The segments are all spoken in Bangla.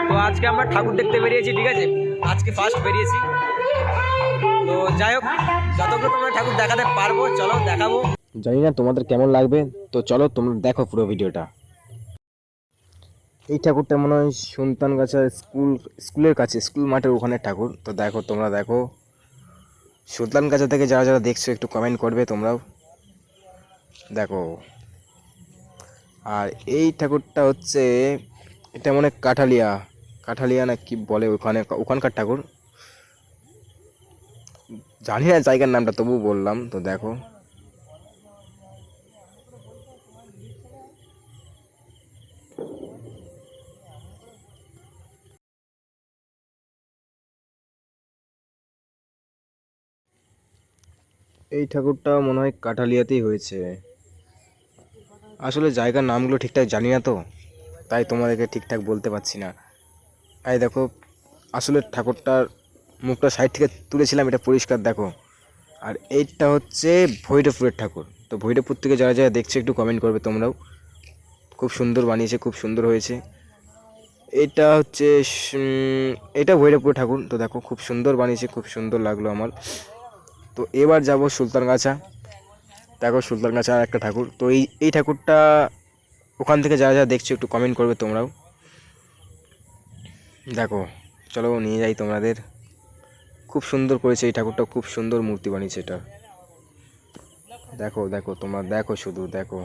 তো আজকে আমরা ঠাকুর দেখতে বেরিয়েছি, ঠিক আছে, আজকে ফার্স্ট বেরিয়েছি। তো যাই হোক, যতগুলো তোমরা ঠাকুর দেখাতে পারবো চলো দেখাবো। জানি না তোমাদের কেমন লাগবে, তো চলো তোমরা দেখো পুরো ভিডিওটা। এই ঠাকুরটা মনে হয় সুলতানগাছা স্কুলের কাছে, স্কুল মাঠের ওখানে ঠাকুর। তো দেখো, তোমরা দেখো, সুলতানগাছা থেকে যারা যারা দেখছো একটু কমেন্ট করবে তোমরাও দেখো। আর এই ঠাকুরটা হচ্ছে, এটা মনে হয় কাঠালিয়া না কি বলে, ওখানকার ঠাকুর, জানি না জায়গার নামটা, তবু বললাম। তো দেখো, এই ঠাকুরটা মনে হয় কাঠালিয়াতেই হয়েছে। আসলে জায়গার নামগুলো ঠিকঠাক জানি না, তো তাই তোমাদেরকে ঠিকঠাক বলতে পারছি না। এই দেখো, আসলে ঠাকুরটার মুখটা সাইড থেকে তুলেছিলাম, এটা পরিষ্কার দেখো। আর এইটা হচ্ছে ভৈরবপুরের ঠাকুর। তো ভৈরবপুর থেকে যারা যারা দেখছে একটু কমেন্ট করবে তোমরাও। খুব সুন্দর বানিয়েছে, খুব সুন্দর হয়েছে। এটা হচ্ছে এটা ভৈরবপুর ঠাকুর। তো দেখো, খুব সুন্দর বানিয়েছে, খুব সুন্দর লাগলো আমার। তো এবার যাব সুলতানগাছা। দেখো, সুলতানগাছা আর একটা ঠাকুর। তো এই ঠাকুরটা ওখান থেকে যারা যারা দেখছো একটু কমেন্ট করবে তোমরাও দেখো। চলো নিয়ে যাই তোমাদের। খুব সুন্দর করেছে এই ঠাকুরটা, খুব সুন্দর মূর্তি বানিয়েছে এটা। দেখো দেখো, তোমরা দেখো, শুধু দেখো,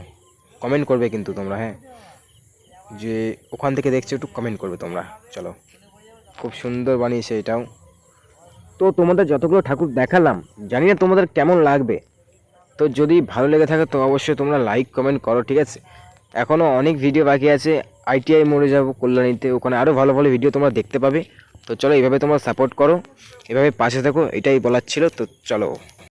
কমেন্ট করবে কিন্তু তোমরা, হ্যাঁ, যে ওখান থেকে দেখছো একটু কমেন্ট করবে তোমরা। চলো, খুব সুন্দর বানিয়েছে এটাও। তো তোমাদের যতগুলো ঠাকুর দেখালাম, জানি না তোমাদের কেমন লাগবে। তো যদি ভালো লেগে থাকে তো অবশ্যই তোমরা লাইক কমেন্ট করো, ঠিক আছে। এখনও অনেক ভিডিও বাকি আছে। আইটিআই মোড়ে যাব কল্যাণীতে, ওখানে আরও ভালো ভালো ভিডিও তোমরা দেখতে পাবে। তো চলো, এইভাবে তোমরা সাপোর্ট করো, এভাবে পাশে থাকো, এটাই বলার ছিল। তো চলো।